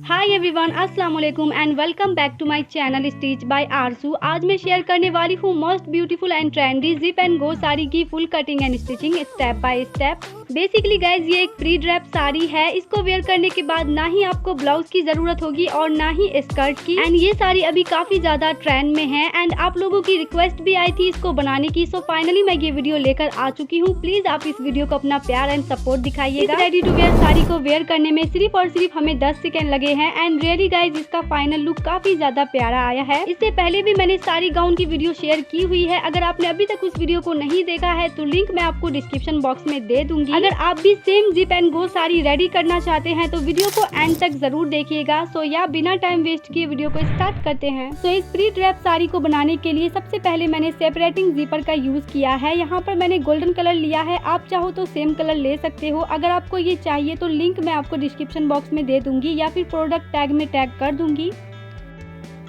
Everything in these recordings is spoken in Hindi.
हाय एवरीवन, अस्सलाम वालेकुम and welcome back to my channel stitch by Arzoo. आज मैं शेयर करने वाली हूँ most beautiful and trendy zip and go sari की full cutting and stitching step by step. Basically guys ये एक प्री ड्रेप साड़ी है। इसको वेयर करने के बाद ना ही आपको ब्लाउज की जरूरत होगी और ना ही स्कर्ट की। एंड ये साड़ी अभी काफी ज्यादा ट्रेंड में है एंड आप लोगों की रिक्वेस्ट भी आई थी इसको बनाने की। सो फाइनली मैं ये वीडियो लेकर आ चुकी हूँ। प्लीज आप इस वीडियो को अपना प्यार एंड सपोर्ट दिखाइएगा। रेडी टू वेयर साड़ी को वेयर करने में सिर्फ और सिर्फ हमें 10 सेकंड लगे हैं एंड रियली गाइज इसका फाइनल लुक काफी ज्यादा प्यारा आया है। इससे पहले भी मैंने साड़ी गाउन की वीडियो शेयर की हुई है। अगर आपने अभी तक उस वीडियो को नहीं देखा है तो लिंक मैं आपको डिस्क्रिप्शन बॉक्स में दे दूंगी। अगर आप भी same zip and go sari ready करना चाहते हैं तो वीडियो को एंड तक जरूर देखिएगा। सो या बिना टाइम वेस्ट किए वीडियो को स्टार्ट करते हैं। तो इस प्री ड्रेप साड़ी को बनाने के लिए सबसे पहले मैंने सेपरेटिंग जिपर का यूज किया है। यहाँ पर मैंने गोल्डन कलर लिया है, आप चाहो तो सेम कलर ले सकते हो। अगर आपको ये चाहिए तो लिंक मैं आपको डिस्क्रिप्शन बॉक्स में दे दूंगी या फिर प्रोडक्ट टैग में टैग कर दूंगी।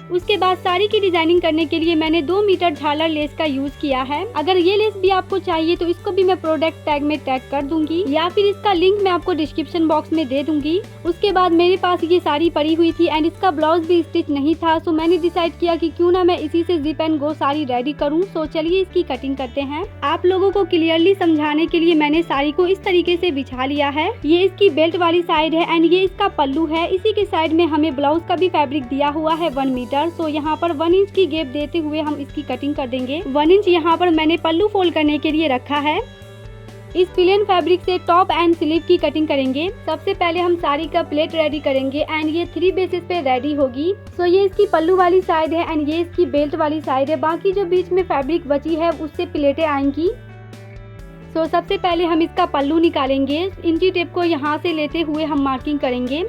उसके बाद साड़ी की डिजाइनिंग करने के लिए मैंने 2 मीटर झालर लेस का यूज किया है। अगर ये लेस भी आपको चाहिए तो इसको भी मैं प्रोडक्ट टैग में टैग कर दूंगी या फिर इसका लिंक मैं आपको डिस्क्रिप्शन बॉक्स में दे दूंगी। उसके बाद मेरे पास ये साड़ी पड़ी हुई थी एंड इसका ब्लाउज भी स्टिच नहीं था। सो मैंने डिसाइड किया कि क्यों ना मैं इसी से zip and go sari ready करूँ। सो चलिए इसकी कटिंग करते हैं। आप लोगों को क्लियरली समझाने के लिए मैंने साड़ी को इस तरीके से बिछा लिया है। ये इसकी बेल्ट वाली साइड है एंड ये इसका पल्लू है। इसी के साइड में हमें ब्लाउज का भी फैब्रिक दिया हुआ है 1 मीटर। सो यहाँ पर 1 इंच की गैप देते हुए हम इसकी कटिंग कर देंगे। 1 इंच यहाँ पर मैंने पल्लू फोल्ड करने के लिए रखा है। इस प्लेन फैब्रिक से टॉप एंड स्लीव की कटिंग करेंगे। सबसे पहले हम साड़ी का प्लेट रेडी करेंगे एंड ये 3 बेसिस पे रेडी होगी। सो ये इसकी पल्लू वाली साइड है एंड ये इसकी बेल्ट वाली साइड है। बाकी जो बीच में फैब्रिक बची है उससे प्लेटें आएंगी। सो सबसे पहले हम इसका पल्लू निकालेंगे। इंची टेप को यहाँ से लेते हुए हम मार्किंग करेंगे।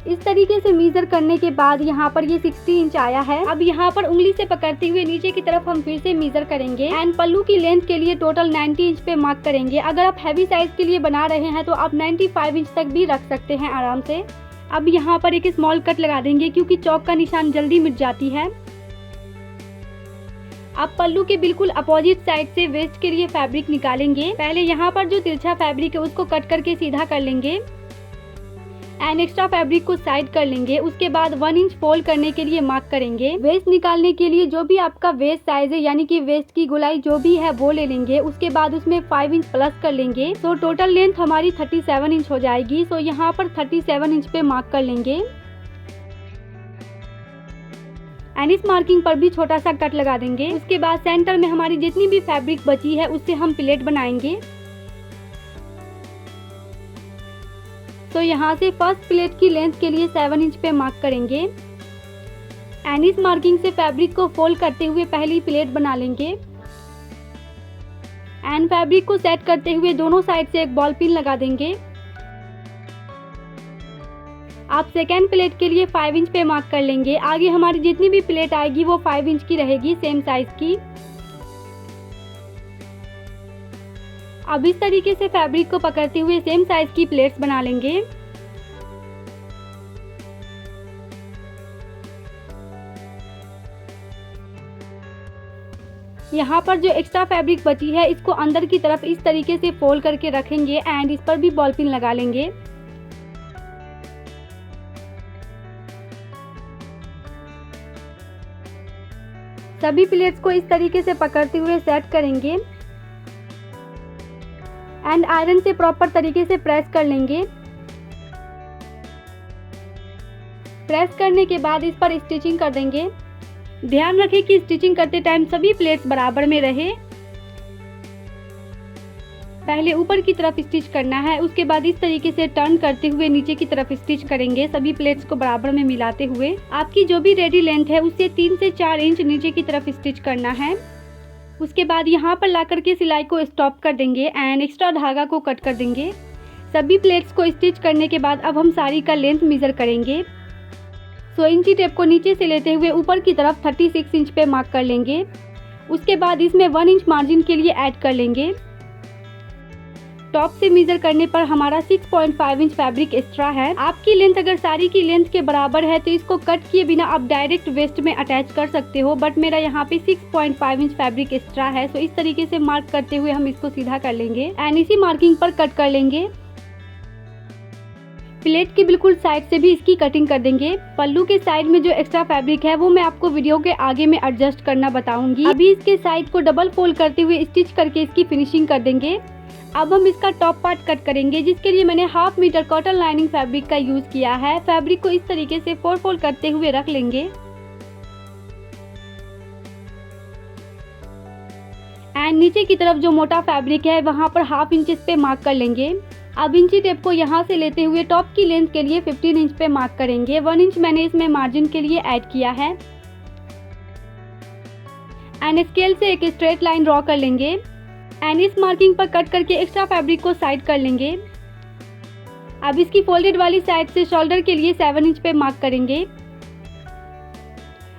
इस तरीके से मेजर करने के बाद यहाँ पर ये 60 इंच आया है। अब यहाँ पर उंगली से पकड़ते हुए नीचे की तरफ हम फिर से मेजर करेंगे एंड पल्लू की लेंथ के लिए टोटल 90 इंच पे मार्क करेंगे। अगर आप हैवी साइज के लिए बना रहे हैं तो आप 95 इंच तक भी रख सकते हैं आराम से। अब यहाँ पर एक स्मॉल कट लगा देंगे क्योंकि चौक का निशान जल्दी मिट जाती है। अब पल्लू के बिल्कुल अपोजिट साइड से वेस्ट के लिए फैब्रिक निकालेंगे। पहले यहाँ पर जो तिरछा फैब्रिक है उसको कट करके सीधा कर लेंगे एंड एक्स्ट्रा फैब्रिक को साइड कर लेंगे। उसके बाद 1 इंच फोल्ड करने के लिए मार्क करेंगे। वेस्ट निकालने के लिए जो भी आपका वेस्ट साइज है यानी कि वेस्ट की गोलाई जो भी है वो ले लेंगे। उसके बाद उसमें 5 इंच प्लस कर लेंगे। तो टोटल लेंथ हमारी 37 इंच हो जाएगी। सो यहाँ पर 37 इंच पे मार्क कर लेंगे एंड इस मार्किंग पर भी छोटा सा कट लगा देंगे। उसके बाद सेंटर में हमारी जितनी भी फैब्रिक बची है उससे हम प्लेट बनाएंगे। तो यहाँ से फर्स्ट प्लेट की लेंथ के लिए 7 इंच पे मार्क करेंगे एंड इस मार्किंग से फैब्रिक को फोल्ड करते हुए पहली प्लेट बना लेंगे एंड फैब्रिक को सेट करते हुए दोनों साइड से एक बॉल पिन लगा देंगे। आप सेकेंड प्लेट के लिए 5 इंच पे मार्क कर लेंगे। आगे हमारी जितनी भी प्लेट आएगी वो 5 इंच की रहेगी, सेम साइज की। अब इस तरीके से फैब्रिक को पकड़ते हुए सेम साइज की प्लेट्स बना लेंगे। यहाँ पर जो एक्स्ट्रा फैब्रिक बची है इसको अंदर की तरफ इस तरीके से फोल्ड करके रखेंगे एंड इस पर भी बॉल पिन लगा लेंगे। सभी प्लेट्स को इस तरीके से पकड़ते हुए सेट करेंगे एंड आयरन से प्रॉपर तरीके से प्रेस कर लेंगे। प्रेस करने के बाद इस पर स्टिचिंग कर देंगे। ध्यान रखें कि स्टिचिंग करते टाइम सभी प्लेट्स बराबर में रहे। पहले ऊपर की तरफ स्टिच करना है, उसके बाद इस तरीके से टर्न करते हुए नीचे की तरफ स्टिच करेंगे सभी प्लेट्स को बराबर में मिलाते हुए। आपकी जो भी रेडी लेंथ है उससे 3 से 4 इंच नीचे की तरफ स्टिच करना है। उसके बाद यहाँ पर ला करके सिलाई को स्टॉप कर देंगे एंड एक्स्ट्रा धागा को कट कर देंगे। सभी प्लेट्स को स्टिच करने के बाद अब हम साड़ी का लेंथ मेजर करेंगे। सो इंची टेप को नीचे से लेते हुए ऊपर की तरफ 36 इंच पे मार्क कर लेंगे। उसके बाद इसमें 1 इंच मार्जिन के लिए ऐड कर लेंगे। टॉप से मेजर करने पर हमारा 6.5 इंच फैब्रिक एक्स्ट्रा है। आपकी लेंथ अगर साड़ी की लेंथ के बराबर है तो इसको कट किए बिना आप डायरेक्ट वेस्ट में अटैच कर सकते हो, बट मेरा यहाँ पे 6.5 इंच फैब्रिक एक्स्ट्रा है। सो इस तरीके से मार्क करते हुए हम इसको सीधा कर लेंगे एंड इसी मार्किंग पर कट कर लेंगे। प्लेट की बिल्कुल साइड से भी इसकी कटिंग कर देंगे। पल्लू के साइड में जो एक्स्ट्रा फैब्रिक है वो मैं आपको वीडियो के आगे में एडजस्ट करना बताऊंगी। अभी इसके साइड को डबल फोल्ड करते हुए स्टिच करके इसकी फिनिशिंग कर देंगे। अब हम इसका टॉप पार्ट कट करेंगे, जिसके लिए मैंने 1/2 मीटर कॉटन लाइनिंग फैब्रिक का यूज किया है। फैब्रिक को इस तरीके से 4 फोल्ड करते हुए रख लेंगे एंड नीचे की तरफ जो मोटा फैब्रिक है वहां पर 1/2 इंच पे मार्क कर लेंगे। अब इंची टेप को यहाँ से लेते हुए टॉप की लेंथ के लिए 15 इंच पे मार्क करेंगे। 1 इंच मैंने इसमें मार्जिन के लिए ऐड किया है एंड स्केल से एक स्ट्रेट लाइन ड्रॉ कर लेंगे एंड इस मार्किंग पर कट करके एक्स्ट्रा फैब्रिक को साइड कर लेंगे। अब इसकी फोल्डेड वाली साइड से शोल्डर के लिए 7 इंच पे मार्क करेंगे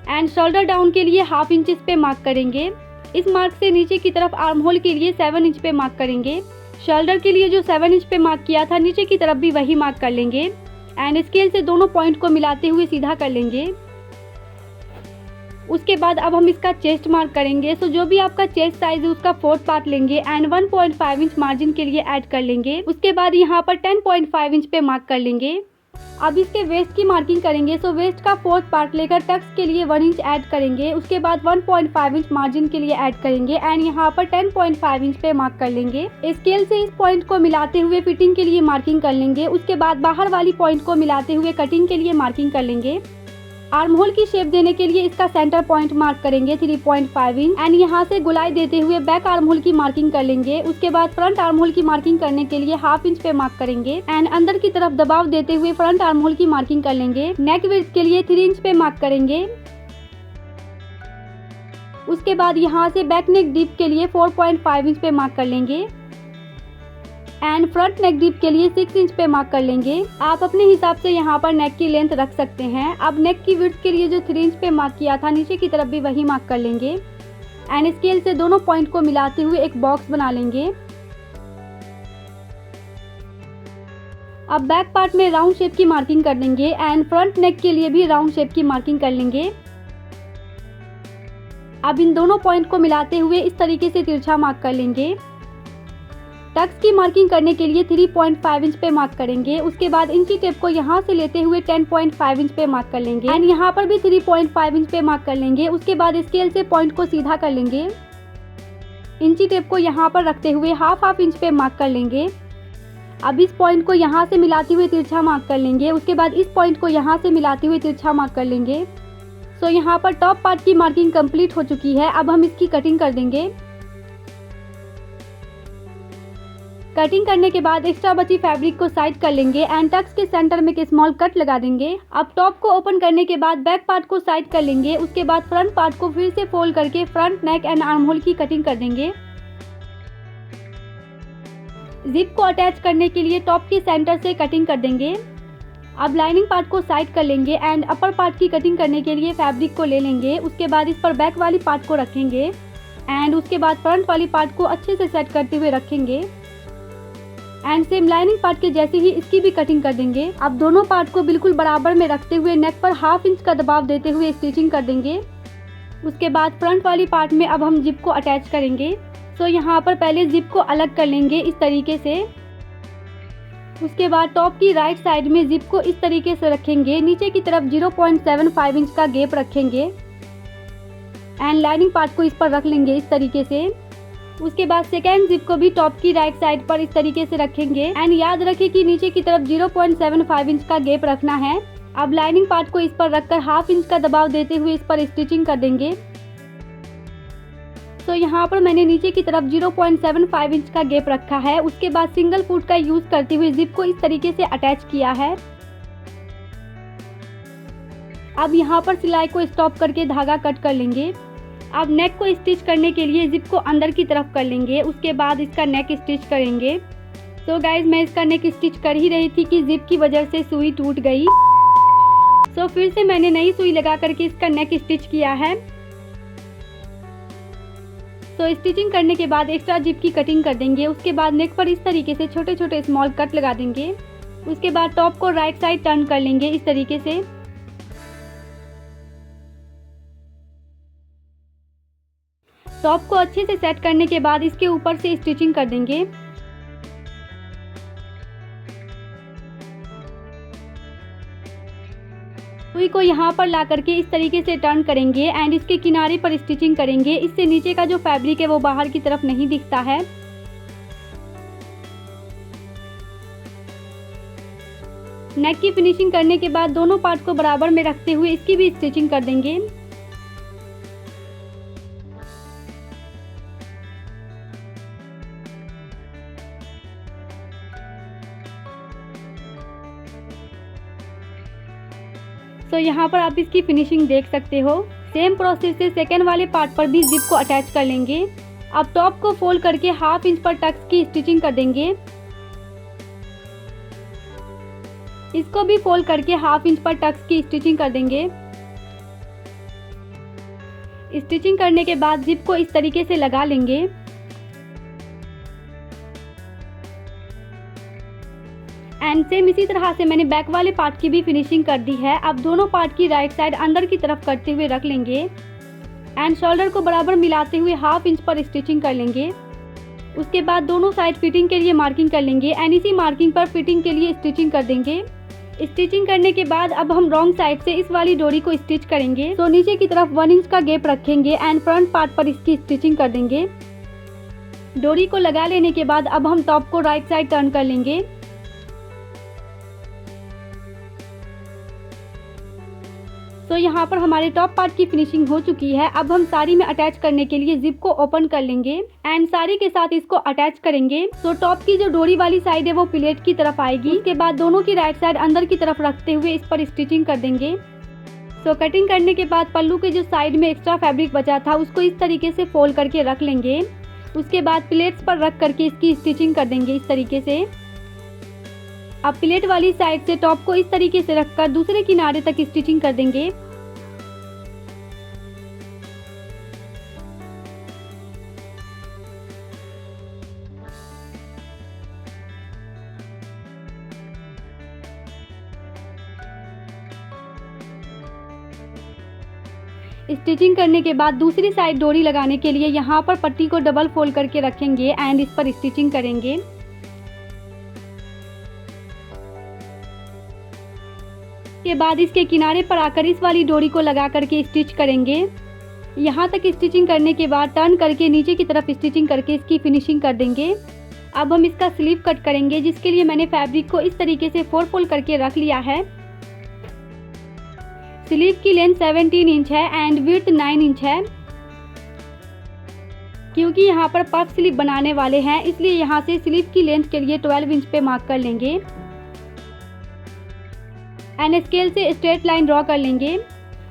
एंड शोल्डर डाउन के लिए 1/2 इंच पे मार्क करेंगे। इस मार्क से नीचे की तरफ आर्म होल के लिए 7 इंच पे मार्क करेंगे। शोल्डर के लिए जो 7 इंच पे मार्क किया था नीचे की तरफ भी वही मार्क कर लेंगे एंड स्केल से दोनों पॉइंट को मिलाते हुए सीधा कर लेंगे। उसके बाद अब हम इसका चेस्ट मार्क करेंगे। सो जो भी आपका चेस्ट साइज है उसका 4th पार्ट लेंगे एंड 1.5 इंच मार्जिन के लिए ऐड कर लेंगे। उसके बाद यहाँ पर 10.5 इंच पे मार्क कर लेंगे। अब इसके वेस्ट की मार्किंग करेंगे। सो वेस्ट का 4th पार्ट लेकर टक्स के लिए 1 इंच ऐड करेंगे। उसके बाद 1.5 इंच मार्जिन के लिए ऐड करेंगे एंड यहाँ पर 10.5 इंच पे मार्क कर लेंगे। स्केल से इस पॉइंट को मिलाते हुए फिटिंग के लिए मार्किंग कर लेंगे। उसके बाद बाहर वाली पॉइंट को मिलाते हुए कटिंग के लिए मार्किंग कर लेंगे। आर्म होल की शेप देने के लिए इसका सेंटर पॉइंट मार्क करेंगे 3.5 इंच एंड यहाँ से गुलाई देते हुए बैक आर्म होल की मार्किंग कर लेंगे। उसके बाद फ्रंट आर्म होल की मार्किंग करने के लिए 1/2 इंच पे मार्क करेंगे एंड अंदर की तरफ दबाव देते हुए फ्रंट आर्म होल की मार्किंग कर लेंगे। नेक विड्थ के लिए 3 इंच पे मार्क करेंगे। उसके बाद यहाँ से बैक नेक डीप के लिए 4.5 इंच पे मार्क कर लेंगे एंड फ्रंट नेक डीप के लिए 6 इंच पे मार्क कर लेंगे। आप अपने हिसाब से यहाँ पर नेक की लेंथ रख सकते हैं। अब नेक की विड्थ के लिए जो 3 इंच पे मार्क किया था नीचे की तरफ भी वही मार्क कर लेंगे एंड स्केल से दोनों पॉइंट को मिलाते हुए एक बॉक्स बना लेंगे। अब बैक पार्ट में राउंड शेप की मार्किंग कर देंगे एंड फ्रंट नेक के लिए भी राउंड शेप की मार्किंग कर लेंगे। अब इन दोनों पॉइंट को मिलाते हुए इस तरीके से तिरछा मार्क कर लेंगे। टक्स की मार्किंग करने के लिए 3.5 इंच पे मार्क करेंगे। उसके बाद इंची टेप को यहाँ से लेते हुए 10.5 इंच पे मार्क कर लेंगे एंड यहाँ पर भी 3.5 इंच पे मार्क कर लेंगे। उसके बाद स्केल से पॉइंट को सीधा कर लेंगे। इंची टेप को यहाँ पर रखते हुए 1/2 इंच पे मार्क कर लेंगे। अब इस पॉइंट को यहाँ से मिलाते हुए तिरछा मार्क कर लेंगे। उसके बाद इस पॉइंट को यहाँ से मिलाते हुए तिरछा मार्क कर लेंगे। सो यहाँ पर टॉप पार्ट की मार्किंग कंप्लीट हो चुकी है। अब हम इसकी कटिंग कर देंगे। कटिंग करने के बाद एक्स्ट्रा बची फैब्रिक को साइड कर लेंगे एंड टक्स के सेंटर में एक स्मॉल कट लगा देंगे। अब टॉप को ओपन करने के बाद बैक पार्ट को साइड कर लेंगे। उसके बाद फ्रंट पार्ट को फिर से फोल्ड करके front neck and arm hole की कटिंग कर देंगे। जिप को अटैच करने के लिए टॉप के सेंटर से कटिंग कर देंगे। अब लाइनिंग पार्ट को साइड कर लेंगे एंड अपर पार्ट की कटिंग करने के लिए फैब्रिक को ले लेंगे। उसके बाद इस पर बैक वाली पार्ट को रखेंगे एंड उसके बाद फ्रंट वाली पार्ट को अच्छे से सेट करते हुए रखेंगे एंड सेम लाइनिंग पार्ट के जैसे ही इसकी भी कटिंग कर देंगे। अब दोनों पार्ट को बिल्कुल बराबर में रखते हुए नेक पर 1/2 इंच का दबाव देते हुए स्टिचिंग कर देंगे। उसके बाद फ्रंट वाली पार्ट में अब हम जिप को अटैच करेंगे। सो यहाँ पर पहले जिप को अलग कर लेंगे इस तरीके से। उसके बाद टॉप की राइट साइड में जिप को इस तरीके से रखेंगे। नीचे की तरफ 0.75 इंच का गैप रखेंगे एंड लाइनिंग पार्ट को इस पर रख लेंगे इस तरीके से। उसके बाद सेकेंड जिप को भी टॉप की राइट साइड पर इस तरीके से रखेंगे एंड याद रखें कि नीचे की तरफ 0.75 इंच का गैप रखना है। अब लाइनिंग पार्ट को इस पर रखकर 1/2 इंच का दबाव देते हुए इस पर स्टिचिंग कर देंगे। तो यहाँ पर मैंने नीचे की तरफ 0.75 इंच का गैप रखा है। उसके बाद सिंगल फुट का यूज करते हुए जिप को इस तरीके से अटैच किया है। अब यहाँ पर सिलाई को स्टॉप करके धागा कट कर लेंगे। अब नेक को स्टिच करने के लिए जिप को अंदर की तरफ कर लेंगे। उसके बाद इसका नेक स्टिच करेंगे। तो गाइज मैं इसका नेक स्टिच कर ही रही थी कि जिप की वजह से सुई टूट गई। तो फिर से मैंने नई सुई लगा करके इसका नेक स्टिच किया है। तो स्टिचिंग करने के बाद एक्स्ट्रा जिप की कटिंग कर देंगे। उसके बाद नेक पर इस तरीके से छोटे छोटे स्मॉल कट लगा देंगे। उसके बाद टॉप को राइट साइड टर्न कर लेंगे इस तरीके से। टॉप को अच्छे से सेट करने के बाद इसके ऊपर से स्टिचिंग कर देंगे। सुई को यहाँ पर ला करके इस तरीके से टर्न करेंगे एंड इसके किनारे पर स्टिचिंग करेंगे। इससे नीचे का जो फैब्रिक है वो बाहर की तरफ नहीं दिखता है। नेक की फिनिशिंग करने के बाद दोनों पार्ट को बराबर में रखते हुए इसकी भी स्टिचिंग कर देंगे। तो यहाँ पर आप इसकी फिनिशिंग देख सकते हो। सेम प्रोसेस से सेकेंड वाले पार्ट पर भी जिप को अटैच कर लेंगे। अब टॉप को फोल्ड करके 1/2 इंच पर टक्स की स्टिचिंग कर देंगे। इसको भी फोल्ड करके 1/2 इंच पर टक्स की स्टिचिंग कर देंगे। स्टिचिंग करने के बाद जिप को इस तरीके से लगा लेंगे। एंड सेम इसी तरह से मैंने बैक वाले पार्ट की भी फिनिशिंग कर दी है। अब दोनों पार्ट की राइट साइड अंदर की तरफ करते हुए रख लेंगे एंड शोल्डर को बराबर मिलाते हुए 1/2 इंच पर स्टिचिंग कर लेंगे। उसके बाद दोनों साइड फिटिंग के लिए मार्किंग कर लेंगे एंड इसी मार्किंग पर फिटिंग के लिए स्टिचिंग कर देंगे। स्टिचिंग करने के बाद अब हम रॉन्ग साइड से इस वाली डोरी को स्टिच करेंगे। तो नीचे की तरफ 1 इंच का गैप रखेंगे एंड फ्रंट पार्ट पर इसकी स्टिचिंग कर देंगे। डोरी को लगा लेने के बाद अब हम टॉप को राइट साइड टर्न कर लेंगे। तो यहाँ पर हमारे टॉप पार्ट की फिनिशिंग हो चुकी है। अब हम साड़ी में अटैच करने के लिए जिप को ओपन कर लेंगे एंड साड़ी के साथ इसको अटैच करेंगे। तो टॉप की जो डोरी वाली साइड है वो प्लेट की तरफ आएगी। उसके बाद दोनों की राइट साइड अंदर की तरफ रखते हुए इस पर स्टिचिंग कर देंगे। तो कटिंग करने के बाद पल्लू के जो साइड में एक्स्ट्रा फैब्रिक बचा था उसको इस तरीके से फोल्ड करके रख लेंगे। उसके बाद प्लेट्स पर रख करके इसकी स्टिचिंग कर देंगे इस तरीके से। अब प्लेट वाली साइड से टॉप को इस तरीके से रखकर दूसरे किनारे तक स्टिचिंग कर देंगे। स्टिचिंग करने के बाद दूसरी साइड डोरी लगाने के लिए यहाँ पर पट्टी को डबल फोल्ड करके रखेंगे एंड इस पर स्टिचिंग करेंगे। के बाद इसके किनारे पर आकर इस वाली डोरी को लगा करके स्टिच करेंगे। यहाँ तक स्टिचिंग करने के बाद टर्न करके नीचे की तरफ स्टिचिंग करके इसकी फिनिशिंग कर देंगे। अब हम इसका स्लीव कट करेंगे, जिसके लिए मैंने फैब्रिक को इस तरीके से 4 फोल्ड करके रख लिया है। स्लीव की लेंथ 17 इंच है एंड विड्थ 9 इंच है। क्योंकि यहाँ पर पफ स्लीव बनाने वाले हैं इसलिए यहाँ से स्लीव की लेंथ के लिए 12 इंच पे मार्क कर लेंगे एंड स्केल से स्ट्रेट लाइन ड्रॉ कर लेंगे।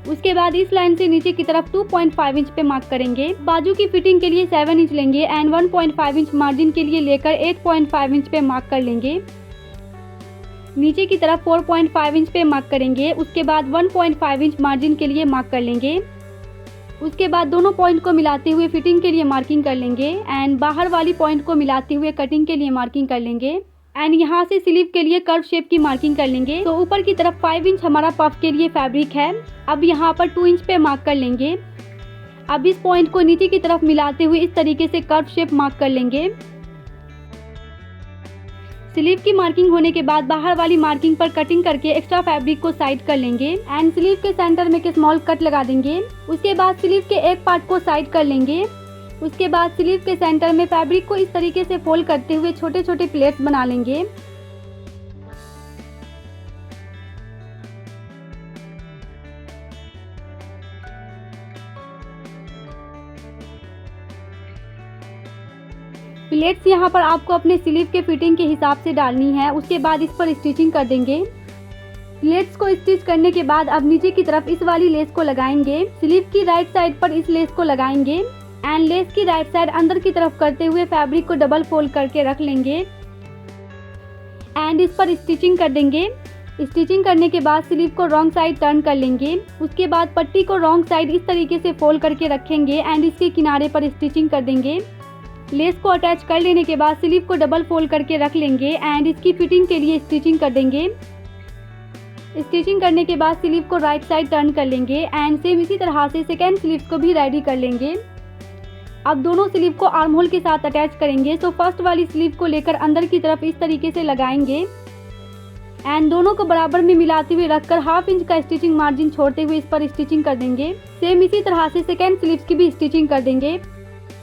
उसके बाद इस लाइन से नीचे की तरफ 2.5 इंच पे मार्क करेंगे। बाजू की फिटिंग के लिए 7 इंच लेंगे एंड 1.5 इंच मार्जिन के लिए लेकर 8.5 इंच पे मार्क कर लेंगे। नीचे की तरफ 4.5 इंच पे मार्क करेंगे। उसके बाद 1.5 इंच मार्जिन के लिए मार्क कर लेंगे। उसके बाद दोनों पॉइंट को मिलाते हुए फिटिंग के लिए मार्किंग कर लेंगे एंड बाहर वाली पॉइंट को मिलाते हुए कटिंग के लिए मार्किंग कर लेंगे एंड यहाँ से स्लीव के लिए कर्व शेप की मार्किंग कर लेंगे। तो ऊपर की तरफ 5 इंच हमारा पफ के लिए फैब्रिक है। अब यहाँ पर 2 इंच पे मार्क कर लेंगे। अब इस पॉइंट को नीचे की तरफ मिलाते हुए इस तरीके से कर्व शेप मार्क कर लेंगे। स्लीव की मार्किंग होने के बाद बाहर वाली मार्किंग पर कटिंग करके एक्स्ट्रा फैब्रिक को साइड कर लेंगे एंड स्लीव के सेंटर में एक स्मॉल कट लगा देंगे। उसके बाद स्लीव के एक पार्ट को साइड कर लेंगे। उसके बाद स्लीव के सेंटर में फैब्रिक को इस तरीके से फोल्ड करते हुए छोटे छोटे प्लेट्स बना लेंगे। प्लेट्स यहाँ पर आपको अपने स्लीव के फिटिंग के हिसाब से डालनी है। उसके बाद इस पर स्टिचिंग कर देंगे। प्लेट्स को स्टिच करने के बाद अब नीचे की तरफ इस वाली लेस को लगाएंगे। स्लीव की राइट साइड पर इस लेस को लगाएंगे एंड लेस की राइट साइड अंदर की तरफ करते हुए फैब्रिक को डबल फोल्ड करके रख लेंगे एंड इस पर स्टिचिंग कर देंगे। स्टिचिंग करने के बाद स्लीव को रॉन्ग साइड टर्न कर लेंगे। उसके बाद पट्टी को रॉन्ग साइड इस तरीके से फोल्ड करके रखेंगे एंड इसके किनारे पर स्टिचिंग कर देंगे। लेस को अटैच कर लेने के बाद स्लीव को डबल फोल्ड करके रख लेंगे एंड इसकी फिटिंग के लिए स्टिचिंग कर देंगे। स्टिचिंग करने के बाद स्लीव को राइट साइड टर्न कर लेंगे एंड सेम इसी तरह से सेकेंड स्लीव को भी रेडी कर लेंगे। अब दोनों स्लीव को आर्म होल के साथ अटैच करेंगे। तो फर्स्ट वाली स्लीव को लेकर अंदर की तरफ इस तरीके से लगाएंगे एंड दोनों को बराबर में मिलाते हुए रखकर 1/2 इंच का स्टिचिंग मार्जिन छोड़ते हुए इस पर स्टिचिंग कर देंगे। सेम इसी तरह से सेकेंड स्लीव्स की भी स्टिचिंग कर देंगे।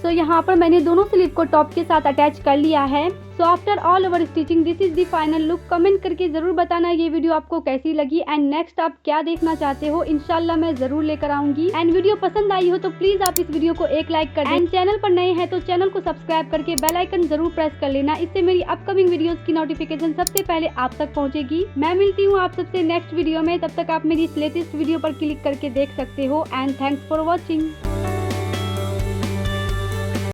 सो यहाँ पर मैंने दोनों स्लीव को टॉप के साथ अटैच कर लिया है। So after all over stitching this is the final look. Comment करके जरूर बताना ये वीडियो आपको कैसी लगी एंड नेक्स्ट आप क्या देखना चाहते हो। इंशाल्लाह मैं जरूर लेकर आऊंगी। एंड वीडियो पसंद आई हो तो प्लीज आप इस वीडियो को एक लाइक कर दें। एंड चैनल पर नए हैं तो चैनल को सब्सक्राइब करके बेल आइकन जरूर प्रेस कर लेना। इससे मेरी अपकमिंग वीडियोस की नोटिफिकेशन सबसे पहले आप तक पहुंचेगी। मैं मिलती हूँ आप सबसे नेक्स्ट वीडियो में। तब तक आप मेरी इस लेटेस्ट वीडियो पर क्लिक करके देख सकते हो। And thanks for watching.